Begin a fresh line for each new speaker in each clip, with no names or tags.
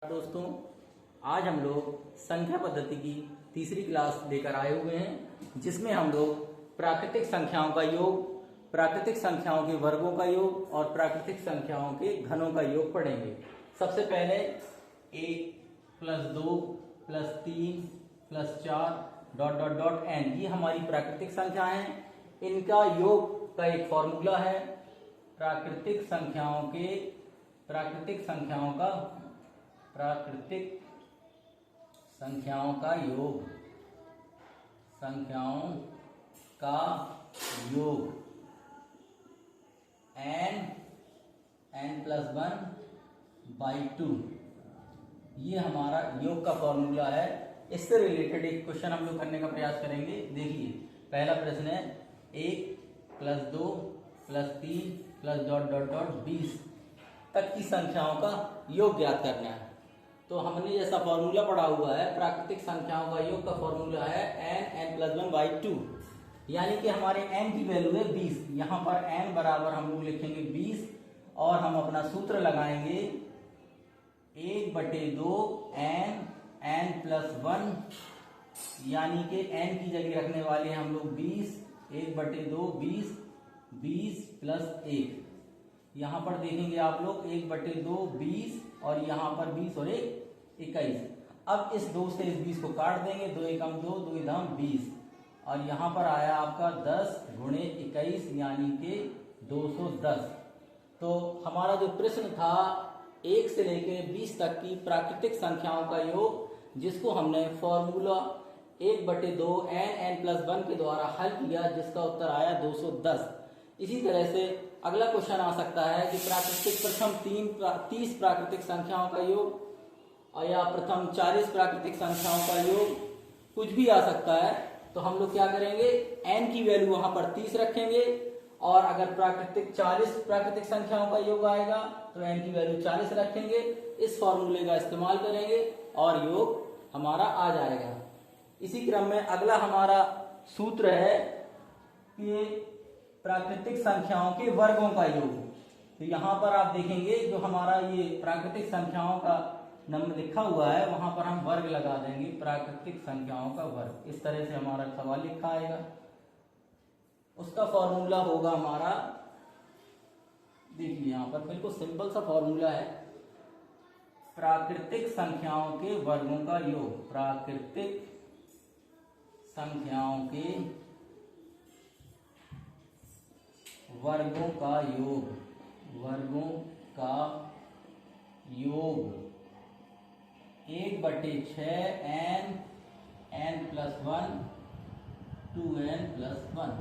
दोस्तों, आज हम लोग संख्या पद्धति की तीसरी क्लास लेकर आए हुए हैं, जिसमें हम लोग प्राकृतिक संख्याओं का योग, प्राकृतिक संख्याओं के वर्गों का योग और प्राकृतिक संख्याओं के घनों का योग पढ़ेंगे। सबसे पहले 1 + 2 + 3 + 4 ... n, ये हमारी प्राकृतिक संख्या हैं। इनका योग का एक फॉर्मूला है। प्राकृतिक संख्याओं का योग n+1/2, ये हमारा योग का फॉर्मूला है। इससे रिलेटेड एक क्वेश्चन हम लोग करने का प्रयास करेंगे। देखिए, पहला प्रश्न है 1 + 2 + 3 + ... 20 तक की संख्याओं का योग ज्ञात करना है। तो हमने जैसा फॉर्मूला पढ़ा हुआ है, प्राकृतिक संख्याओं का योग का फॉर्मूला है n+1/2, यानी कि हमारे n की वैल्यू है 20। यहाँ पर n बराबर हम लोग लिखेंगे 20 और हम अपना सूत्र लगाएंगे 1/2 n+1, यानी कि n की जगह रखने वाले हम लोग 20, 1/2 20 + 1। यहाँ पर देखेंगे आप लोग 1/2 20 और यहाँ पर 20 और 1 21। अब इस 2 से इस 20 को काट देंगे, 2 × 2 2 × 20 और यहाँ पर आया आपका 10 × 21, यानी कि 210। तो हमारा जो प्रश्न था 1 से लेकर 20 तक की प्राकृतिक संख्याओं का योग, जिसको हमने फॉर्मूला 1/2 n+1 के द्वारा हल किया, जिसका उत्तर आया 210। इसी तरह से अगला क्वेश्चन आ सकता है कि प्रथम 30 प्राकृतिक संख्याओं का योग या प्रथम 40 प्राकृतिक संख्याओं का योग, कुछ भी आ सकता है। तो हम लोग क्या करेंगे, n की वैल्यू वहां पर 30 रखेंगे और अगर 40 प्राकृतिक संख्याओं का योग आएगा तो n की वैल्यू 40 रखेंगे। इस फॉर्मूले का इस्तेमाल करेंगे और योग हमारा आ जाएगा। इसी क्रम में अगला हमारा सूत्र है कि प्राकृतिक संख्याओं के वर्गों का योग। तो यहाँ पर आप देखेंगे जो हमारा ये प्राकृतिक संख्याओं का नंबर लिखा हुआ है, वहां पर हम वर्ग लगा देंगे, प्राकृतिक संख्याओं का वर्ग। इस तरह से हमारा सवाल लिखा आएगा। उसका फॉर्मूला होगा हमारा, देखिए यहाँ पर बिल्कुल सिंपल सा फॉर्मूला है, प्राकृतिक संख्याओं के वर्गों का योग। प्राकृतिक संख्याओं के वर्गों का योग 1/6 n+1 2n+1,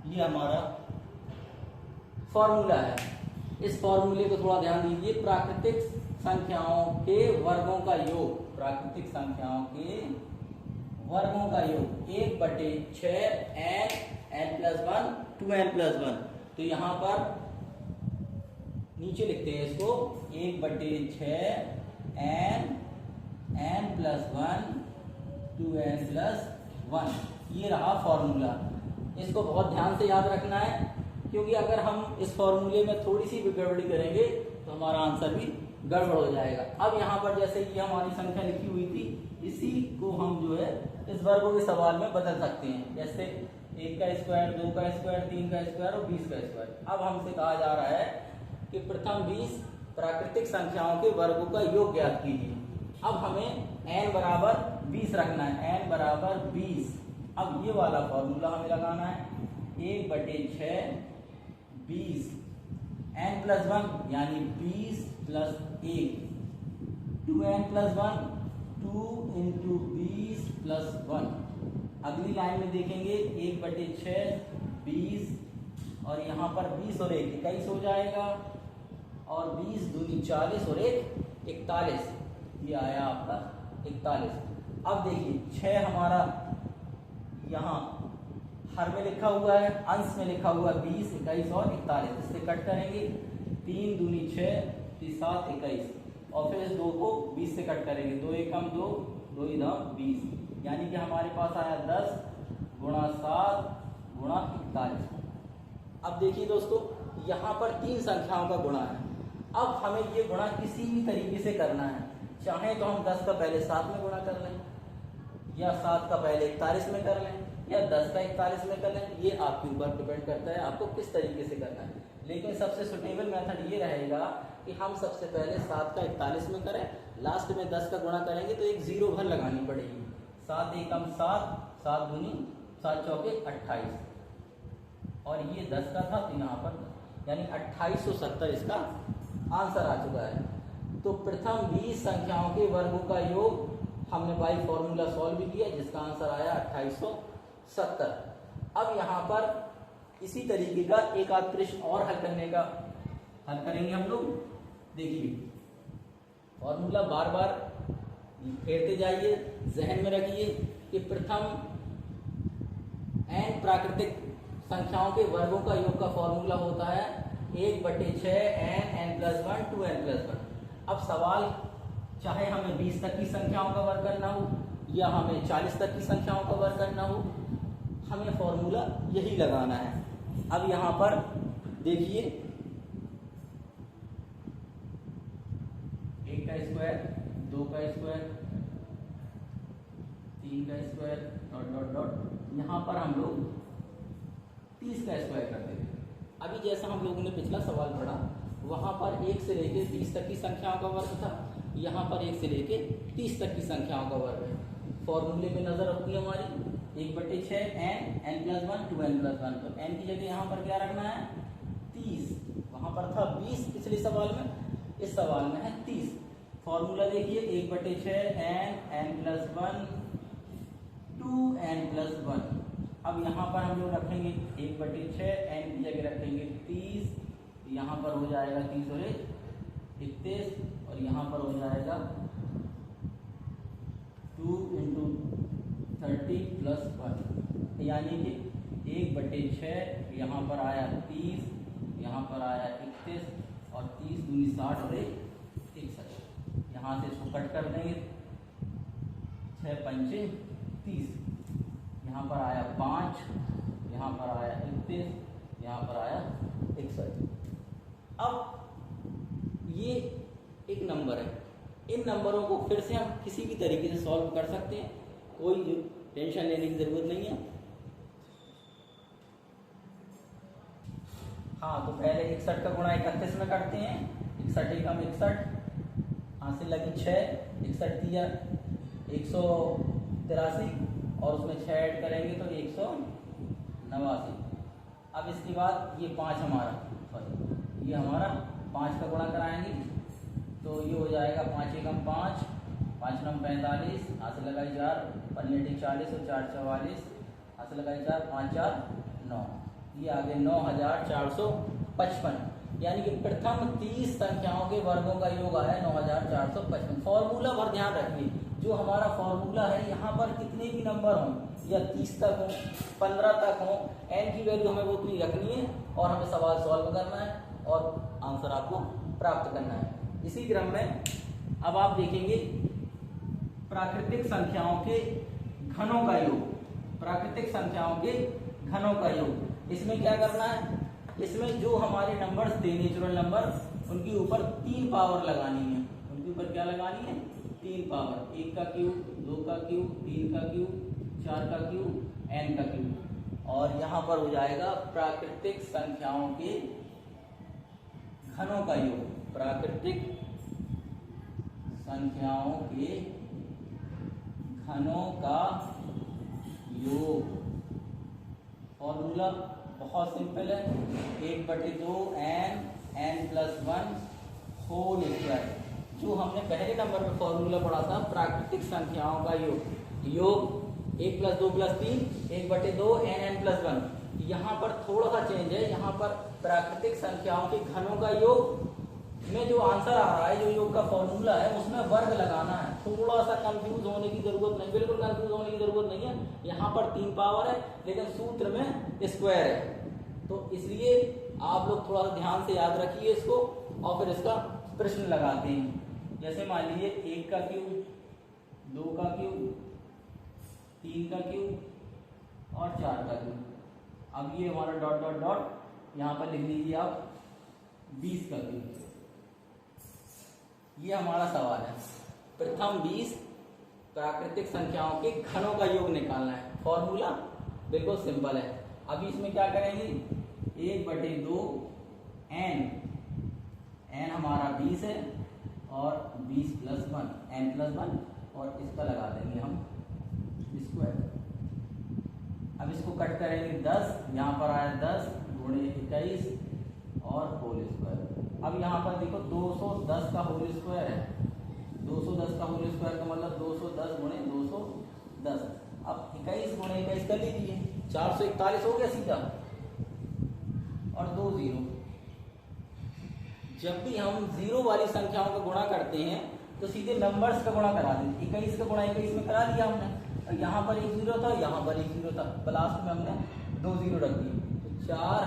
ये हमारा फॉर्मूला है। इस फॉर्मूले को थोड़ा ध्यान दीजिए। प्राकृतिक संख्याओं के वर्गों का योग, प्राकृतिक संख्याओं के वर्गों का योग 1/6 n+1 2n+1। तो यहाँ पर नीचे लिखते हैं इसको 1/6 n+1 2n+1, ये रहा फॉर्मूला। इसको बहुत ध्यान से याद रखना है, क्योंकि अगर हम इस फॉर्मूले में थोड़ी सी भी गड़बड़ी करेंगे तो हमारा आंसर भी गड़बड़ हो जाएगा। अब यहाँ पर जैसे ये हमारी संख्या लिखी हुई थी, इसी को हम जो है इस वर्गों के सवाल में बदल सकते हैं। जैसे 1 का स्क्वायर, 2 का स्क्वायर, 3 का स्क्वायर और 20 का स्क्वायर। अब हमसे कहा जा रहा है कि प्रथम 20 प्राकृतिक संख्याओं के वर्गों का योग ज्ञात कीजिए। अब हमें n बराबर 20 रखना है, n बराबर 20। अब ये वाला फॉर्मूला हमें लगाना है 1/6 20 n+1, यानी 20 + 1 2n+1 2 × 20 + 1। अगली लाइन में देखेंगे 1/6 20 और यहाँ पर 20 और 1 21 हो जाएगा और 20 दूनी 40 और 1 41, ये आया आपका 41। अब देखिए 6 हमारा यहाँ हर में लिखा हुआ है, अंश में लिखा हुआ है 20 21 और 41, इससे कट करेंगे 3 दूनी 6 7 21 और फिर इस 2 को 20 से कट करेंगे, 2 × 2 2 × 20, यानी कि हमारे पास आया 10 × 7 × 41। अब देखिए दोस्तों, यहाँ पर 3 संख्याओं का गुणा है। अब हमें ये गुणा किसी भी तरीके से करना है, चाहे तो हम 10 का पहले 7 में गुणा कर लें, या 7 का पहले 41 में कर लें, या 10 का 41 में कर लें। ये आपके ऊपर डिपेंड करता है आपको किस तरीके से करना है। लेकिन सबसे सुटेबल मेथड ये रहेगा कि हम सबसे पहले 7 का 41 में करें, लास्ट में 10 का गुणा करेंगे तो एक जीरो भर लगानी पड़ेगी। 7 एकम 7, 7 दूनी 7 चौके 28, और ये 10 का था तो यहाँ पर यानी 2870 इसका आंसर आ चुका है। तो प्रथम 20 संख्याओं के वर्गों का योग हमने बाई फॉर्मूला सॉल्व भी किया, जिसका आंसर आया 2870। अब यहाँ पर इसी तरीके का एक आध प्रश्न और हल करेंगे हम लोग। देखिए फॉर्मूला बार बार फेरते जाइए, जहन में रखिए कि प्रथम n प्राकृतिक संख्याओं के वर्गों का योग का फॉर्मूला होता है 1/6 n+1 2n+1। अब सवाल चाहे हमें 20 तक की संख्याओं का वर्ग करना हो या हमें 40 तक की संख्याओं का वर्ग करना हो, हमें फॉर्मूला यही लगाना है। अब यहाँ पर देखिए 1 का स्क्वायर, 2 का स्क्वायर, 3 का स्क्वायर डॉट डॉट डॉट, यहाँ पर हम लोग 30 का स्क्वायर करते थे। अभी जैसा हम लोगों ने पिछला सवाल पढ़ा, वहां पर 1 से लेकर 20 तक की संख्याओं का वर्ग था, यहाँ पर 1 से लेकर 30 तक की संख्याओं का वर्ग है। फॉर्मूले में नजर रखिए हमारी 1/6 n+1 2n+1, तो n की जगह यहाँ पर क्या रखना है 30, वहां पर था 20 पिछले सवाल में, इस सवाल में है 30। फॉर्मूला देखिए 1/6 n+1 2n+1। अब यहाँ पर हम लोग रखेंगे 1/6, n की जगह रखेंगे 30, यहाँ पर हो जाएगा 30 और 31, और यहाँ पर हो जाएगा 2 × 30 + 1, यानी कि 1/6, यहाँ पर आया 30, यहाँ पर आया 31, और 30 दूनी 60 और 61। यहाँ से इसको कट कर देंगे, 6 पंचे 30, यहाँ पर आया 5, यहाँ पर आया 31, यहाँ पर आया 61। अब ये एक नंबर है, इन नंबरों को फिर से हम किसी भी तरीके से सॉल्व कर सकते हैं, कोई टेंशन लेने की जरूरत नहीं है। हाँ, तो पहले 61 का गुणा 31 में करते हैं, 61 एकम 61, यहाँ से लगी 6, 61 183, और उसमें 6 ऐड करेंगे तो 189। अब इसके बाद ये 5 हमारा, सॉरी ये हमारा 5 का गुणा कराएंगे, तो ये हो जाएगा 5 एकम 5, 5 9 45, यहाँ से लगाई 4, 5 40 और 4 44, यहाँ से लगाई 4, 5 4 9, ये आगे 9455, यानी कि प्रथम 30 संख्याओं के वर्गों का योग आया 9455। फॉर्मूला पर ध्यान रखिए, जो हमारा फॉर्मूला है यहाँ पर कितने भी नंबर हों, या 30 तक हो, 15 तक हो, n की वैल्यू हमें वो उतनी रखनी है, और हमें सवाल सॉल्व करना है और आंसर आपको प्राप्त करना है। इसी क्रम में अब आप देखेंगे प्राकृतिक संख्याओं के घनों का योग, प्राकृतिक संख्याओं के घनों का योग। इसमें क्या करना है, इसमें जो हमारे नंबर्स थे नेचुरल नंबर, उनके ऊपर 3 पावर लगानी है। उनके ऊपर क्या लगानी है 3 पावर, 1 का क्यूब, 2 का क्यूब, 3 का क्यूब, 4 का क्यूब, n का क्यूब, और यहाँ पर हो जाएगा प्राकृतिक संख्याओं के घनों का योग, प्राकृतिक संख्याओं के घनों का योग। फॉर्मूला बहुत सिंपल है, 1/2 n+1 होल स्क्वायर। जो हमने पहले नंबर में फॉर्मूला पढ़ा था प्राकृतिक संख्याओं का योग 1 + 2 + 3 1/2 n+1। यहाँ पर थोड़ा सा चेंज है, यहाँ पर प्राकृतिक संख्याओं के घनों का योग में जो आंसर आ रहा है, जो योग का फॉर्मूला है, उसमें वर्ग लगाना है। थोड़ा सा कंफ्यूज होने की जरूरत नहीं, बिल्कुल कंफ्यूज होने की जरूरत नहीं है। यहाँ पर 3 पावर है, लेकिन सूत्र में स्क्वायर है, तो इसलिए आप लोग थोड़ा सा ध्यान से याद रखिए इसको, और फिर इसका प्रश्न लगाते हैं। जैसे मान लीजिए 1 का क्यूब, 2 का क्यूब, 3 का क्यूब और 4 का क्यूब। अब ये हमारा डॉट डॉट डॉट यहाँ पर लिख लीजिए आप 20 का क्यूब। ये हमारा सवाल है। प्रथम 20 प्राकृतिक संख्याओं के घनों का योग निकालना है। फॉर्मूला बिल्कुल सिंपल है। अभी इसमें क्या करेंगे, 1/2 n, n हमारा 20 है और 20 + 1 n + 1 और इसका लगा देंगे हम स्क्वायर। अब इसको कट करेंगे 10, यहाँ पर आया 10 × 21 और होल स्क्वायर। अब यहाँ पर देखो 210 का होल स्क्वायर है, 210 का होल स्क्वायर का मतलब 210 × 210। अब 21 × 21 कर लीजिए, 441 हो गया सीधा और 2 0। जब भी हम जीरो वाली संख्याओं का गुणा करते हैं तो सीधे नंबर्स का गुणा करा देते। 21 का गुणा 21 में करा दिया हमने, और यहाँ पर 1 0 था, यहाँ पर 1 0 था, लास्ट में हमने 2 0 रख दिए। तो 4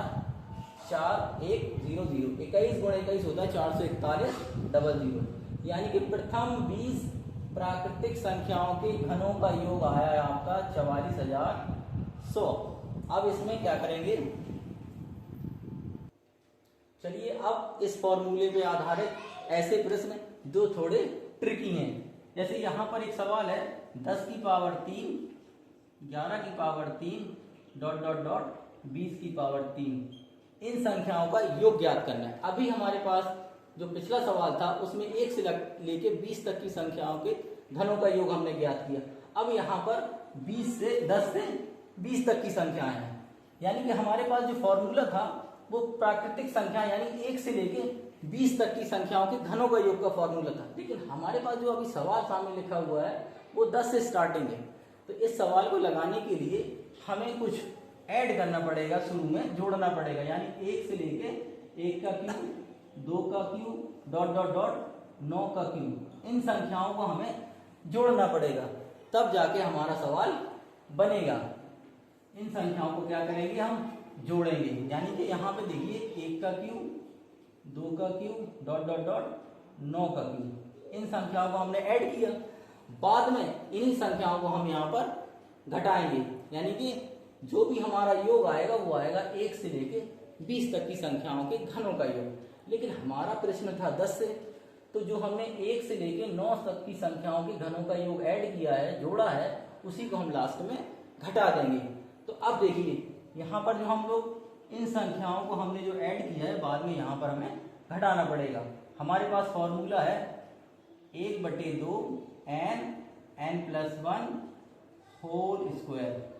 4 1 0 0, 21 × 21 होता है 441 00। यानी कि प्रथम 20 प्राकृतिक संख्याओं के घनों का योग आया है आपका 44,100। अब इसमें क्या करेंगे, चलिए अब इस फॉर्मूले पे आधारित ऐसे प्रश्न जो थोड़े ट्रिकी हैं। जैसे यहाँ पर एक सवाल है 10 की पावर 3, 11 की पावर 3 ... 20 की पावर 3, इन संख्याओं का योग ज्ञात करना है। अभी हमारे पास जो पिछला सवाल था उसमें 1 से लेके 20 तक की संख्याओं के घनों का योग हमने ज्ञात किया। अब यहाँ पर 10 से 20 तक की संख्याएं हैं, यानी कि हमारे पास जो फॉर्मूला था वो प्राकृतिक संख्या यानी 1 से लेके 20 तक की संख्याओं के घनों का योग का फॉर्मूला था। लेकिन हमारे पास जो अभी सवाल सामने लिखा हुआ है वो 10 से स्टार्टिंग है। तो इस सवाल को लगाने के लिए हमें कुछ ऐड करना पड़ेगा, शुरू में जोड़ना पड़ेगा। यानी 1 से लेके 1 का क्यूब, 2 का क्यूब ... 9 का क्यूब, इन संख्याओं को हमें जोड़ना पड़ेगा, तब जाके हमारा सवाल बनेगा। इन संख्याओं को क्या करेंगे, हम जोड़ेंगे। यानी कि यहाँ पे देखिए 1 का क्यूब, 2 का क्यूब ... 9 का क्यूब, इन संख्याओं को हमने ऐड किया। बाद में इन्हीं संख्याओं को हम यहाँ पर घटाएंगे, यानी कि जो भी हमारा योग आएगा वो आएगा 1 से लेके 20 तक की संख्याओं के घनों का योग। लेकिन हमारा प्रश्न था 10 से, तो जो हमने 1 से लेके 9 तक की संख्याओं के घनों का योग ऐड किया है, जोड़ा है, उसी को हम लास्ट में घटा देंगे। तो अब देखिए यहाँ पर जो हम लोग इन संख्याओं को हमने जो ऐड किया है, बाद में यहाँ पर हमें घटाना पड़ेगा। हमारे पास फॉर्मूला है 1/2 n + 1 होल स्क्वायर।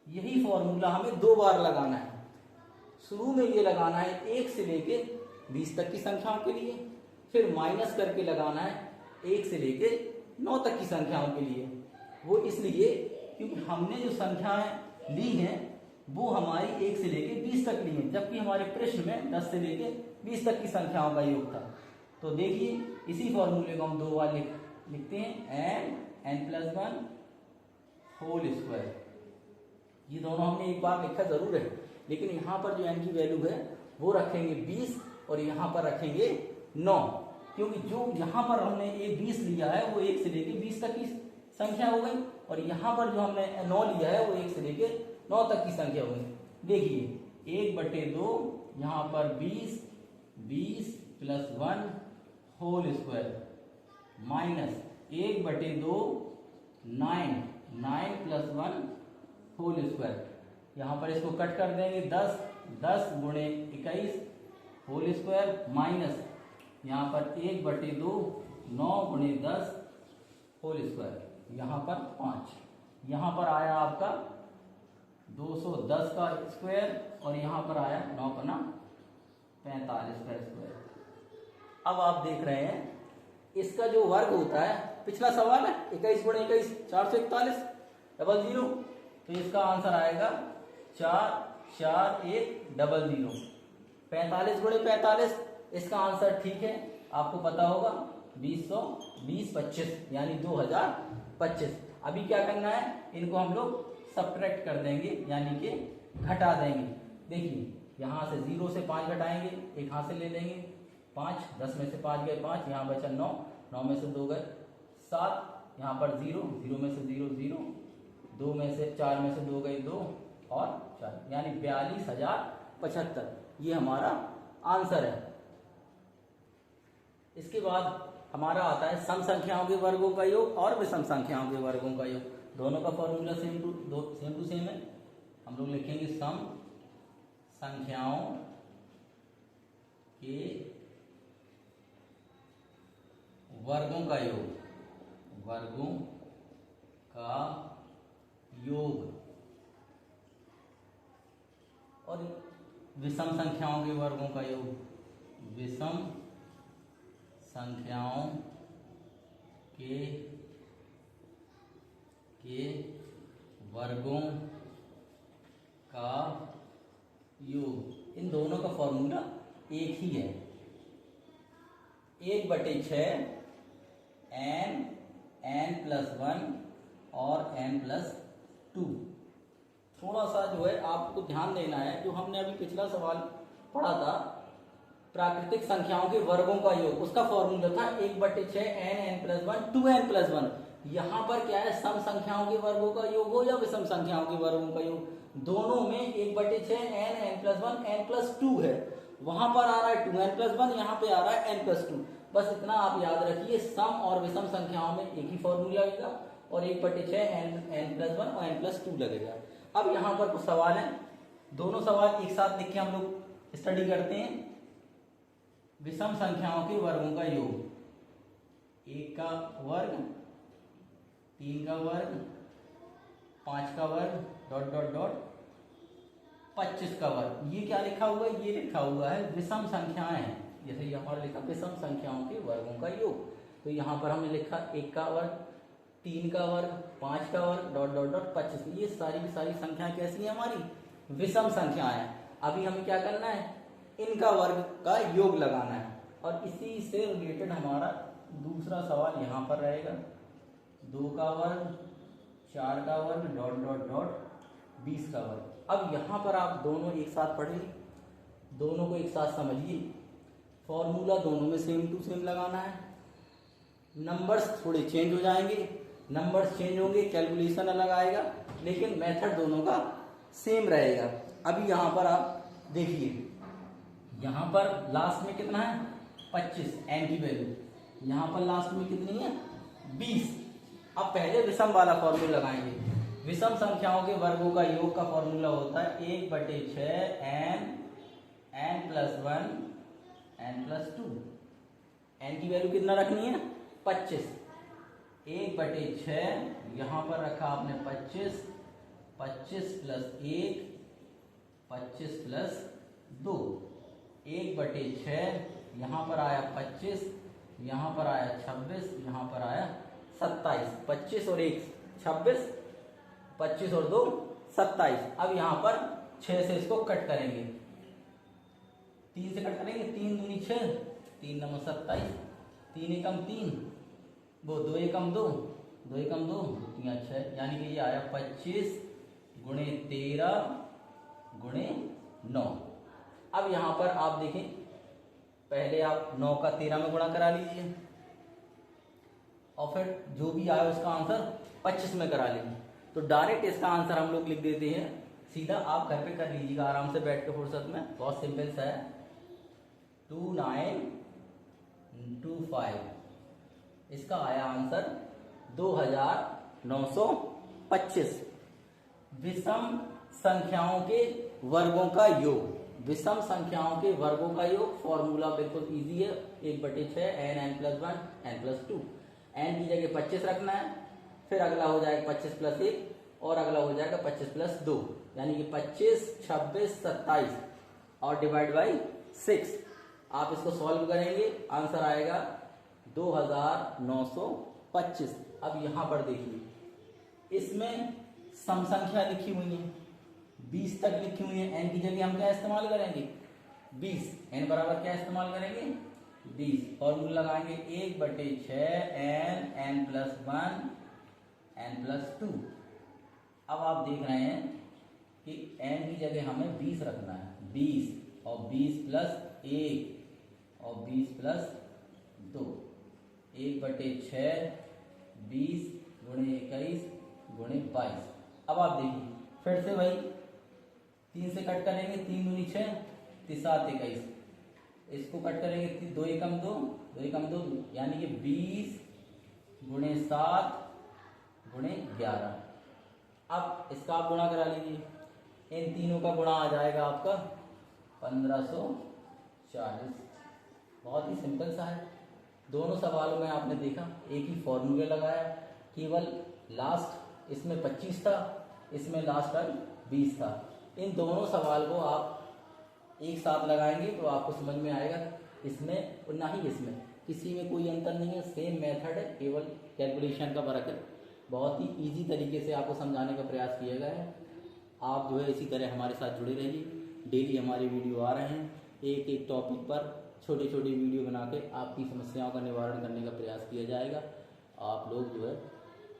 यही फॉर्मूला हमें 2 बार लगाना है। शुरू में ये लगाना है 1 से लेके 20 तक की संख्याओं के लिए, फिर माइनस करके लगाना है 1 से लेके 9 तक की संख्याओं के लिए। वो इसलिए क्योंकि हमने जो संख्याएं ली हैं वो हमारी 1 से लेके 20 तक ली हैं, जबकि हमारे प्रश्न में 10 से लेके 20 तक की संख्याओं का योग था। तो देखिए इसी फॉर्मूले को हम 2 बार लिखते हैं, n + 1 होल स्क्वायर। ये दोनों हमने एक बार लिखा जरूर है, लेकिन यहाँ पर जो n की वैल्यू है वो रखेंगे 20 और यहाँ पर रखेंगे 9, क्योंकि जो यहाँ पर हमने ये 20 लिया है वो 1 से लेके 20 तक की संख्या हो गई, और यहाँ पर जो हमने 9 लिया है वो 1 से लेके 9 तक की संख्या हो गई। देखिए 1/2 यहाँ पर 20 + 1 whole square minus 1/2 9 + 1 whole square. यहाँ पर इसको कट कर देंगे 10 × 21 होल स्क्वायर माइनस यहाँ पर 1/2 9 × 10 होल स्क्वायर, यहाँ पर 5, यहाँ पर आया आपका 210 का स्क्वायर और यहाँ पर आया 9 × 45 का स्क्वायर। अब आप देख रहे हैं इसका जो वर्ग होता है, पिछला सवाल है 21 × 21 441 00, तो इसका आंसर आएगा 444100। 45 × 45, इसका आंसर ठीक है, आपको पता होगा 2025 यानी 2025। अभी क्या करना है, इनको हम लोग सब्ट्रैक्ट कर देंगे, यानी कि घटा देंगे। देखिए यहाँ से 0 से 5 घटाएंगे, एक हाथ से ले लेंगे 5, 10 में से 5 गए 5, यहाँ बचा 9, 9 में से 2 गए 7, यहाँ पर 0, 0 में से 0 0, 2 में से 4 में से 2 गए 2 और 4, यानी 42,075। ये हमारा आंसर है। इसके बाद हमारा आता है सम संख्याओं के वर्गों का योग और विषम संख्याओं के वर्गों का योग। दोनों का फॉर्मूला सेम टू सेम है। हम लोग लिखेंगे सम संख्याओं के वर्गों का योग, वर्गों का योग, और विषम संख्याओं के वर्गों का योग, विषम संख्याओं के वर्गों का योग। इन दोनों का फॉर्मूला एक ही है, 1/6 n+1 और n+2। थोड़ा सा जो है आपको ध्यान देना है, जो हमने अभी पिछला सवाल पढ़ा था प्राकृतिक संख्याओं के वर्गों का योग, उसका फॉर्मूला था 1/6 n+1 2n+1। यहाँ पर क्या है, सम संख्याओं के वर्गों का योग हो या विषम संख्याओं के वर्गों का योग, दोनों में 1/6 n+1 n+2 है। वहां पर आ रहा है 2n+1, यहाँ पे आ रहा है n+2। बस इतना आप याद रखिए, सम और विषम संख्याओं में एक ही फॉर्मूला लगेगा और 1/6 n+1 और n+2 लगेगा। अब यहाँ पर कुछ सवाल है, दोनों सवाल एक साथ लिख के हम लोग स्टडी करते हैं। विषम संख्याओं के वर्गों का योग, 1 का वर्ग, 3 का वर्ग, 5 का वर्ग, ... 25 का वर्ग। ये क्या लिखा हुआ है, ये लिखा हुआ है विषम संख्याएं, जैसे यहाँ पर लिखा विषम संख्याओं के वर्गों का योग। तो यहाँ पर हमने लिखा 1 का वर्ग, 3 का वर्ग, 5 का वर्ग ... 25। ये सारी की सारी संख्याएं कैसी है, हमारी विषम संख्याएं। अभी हमें क्या करना है, इनका वर्ग का योग लगाना है। और इसी से रिलेटेड हमारा दूसरा सवाल यहाँ पर रहेगा, 2 का वर्ग, 4 का वर्ग ... 20 का वर्ग। अब यहाँ पर आप दोनों एक साथ पढ़िए, दोनों को एक साथ समझिए। फॉर्मूला दोनों में सेम टू सेम लगाना है। नंबर्स थोड़े चेंज हो जाएंगे, नंबर्स चेंज होंगे, कैलकुलेशन अलग आएगा, लेकिन मेथड दोनों का सेम रहेगा। अभी यहाँ पर आप देखिए, यहाँ पर लास्ट में कितना है 25 n की वैल्यू, यहाँ पर लास्ट में कितनी है 20। अब पहले विषम वाला फॉर्मूला लगाएंगे। विषम संख्याओं के वर्गों का योग का फॉर्मूला होता है 1/6 n+1 n+2। n की वैल्यू कितना रखनी है 25। 1/6 यहाँ पर रखा आपने 25, 25 + 1 25 + 2, 1/6 यहाँ पर आया 25, यहाँ पर आया 26, यहाँ पर आया 27। 25 और 1 26, 25 और 2 27। अब यहाँ पर 6 से इसको कट करेंगे, 3 से कट करेंगे, 3 दूनी 6, 3 नंबर 27, 3 एकम 3, वो 2 एकम 2, 2 एकम 2, 3 6, यानी कि ये आया 25 × 13 × 9। अब यहाँ पर आप देखें, पहले आप 9 का 13 में गुणा करा लीजिए और फिर जो भी आया उसका आंसर 25 में करा लीजिए। तो डायरेक्ट इसका आंसर हम लोग लिख देते हैं सीधा। आप घर पे कर लीजिएगा आराम से बैठ के फुर्सत में, बहुत सिंपल सा है। 2925, इसका आया आंसर 2925। विषम संख्याओं के वर्गों का योग, विषम संख्याओं के वर्गों का योग फॉर्मूला बिल्कुल इजी है, 1/6 n+1 n+2। n की जगह 25 रखना है, फिर अगला हो जाएगा 25 + 1 और अगला हो जाएगा 25 + 2, यानी कि 25, 26, 27 और डिवाइड बाई 6। आप इसको सॉल्व करेंगे, आंसर आएगा 2925। अब यहाँ पर देखिए, इसमें सम संख्या लिखी हुई है, 20 तक लिखी हुई है। n की जगह हम क्या इस्तेमाल करेंगे 20, n बराबर क्या इस्तेमाल करेंगे 20। फॉर्मूला लगाएंगे 1/6 n+1 n+2। अब आप देख रहे हैं कि n की जगह हमें 20 रखना है, 20 और 20 + 1 और 20 + 2, 1/6 20 × 21 × 22। अब आप देखिए फिर से वही 3 से कट करेंगे, 3 दूनी 6, 3 7 21, इसको कट करेंगे 2 एकम 2, 2 एकम 2 यानी कि 20 गुणे 7 गुणे 11। अब इसका आप गुणा करा लीजिए, इन तीनों का गुणा आ जाएगा आपका 1540। बहुत ही सिंपल सा है। दोनों सवालों में आपने देखा एक ही फॉर्मूले लगाया, केवल लास्ट इसमें 25 था, इसमें लास्ट टाइम 20 था। इन दोनों सवाल को आप एक साथ लगाएंगे तो आपको समझ में आएगा, इसमें और ना ही इसमें किसी में कोई अंतर नहीं है, सेम मेथड है, केवल कैलकुलेशन का फर्क है। बहुत ही इजी तरीके से आपको समझाने का प्रयास किया गया है। आप जो है इसी तरह हमारे साथ जुड़े रहिए। डेली हमारे वीडियो आ रहे हैं, एक एक टॉपिक पर छोटे छोटे वीडियो बना के आपकी समस्याओं का निवारण करने का प्रयास किया जाएगा। आप लोग जो है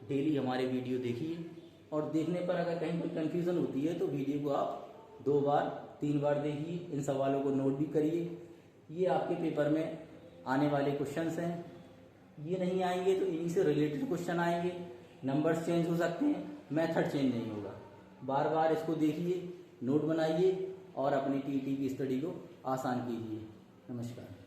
डेली हमारे वीडियो देखिए, और देखने पर अगर कहीं कोई कन्फ्यूज़न होती है तो वीडियो को आप 2 बार 3 बार देखिए, इन सवालों को नोट भी करिए। ये आपके पेपर में आने वाले क्वेश्चंस हैं, ये नहीं आएंगे तो इन्हीं से रिलेटेड क्वेश्चन आएंगे। नंबर्स चेंज हो सकते हैं, मेथड चेंज नहीं होगा। बार बार इसको देखिए, नोट बनाइए और अपनी टीटी की स्टडी को आसान कीजिए। नमस्कार।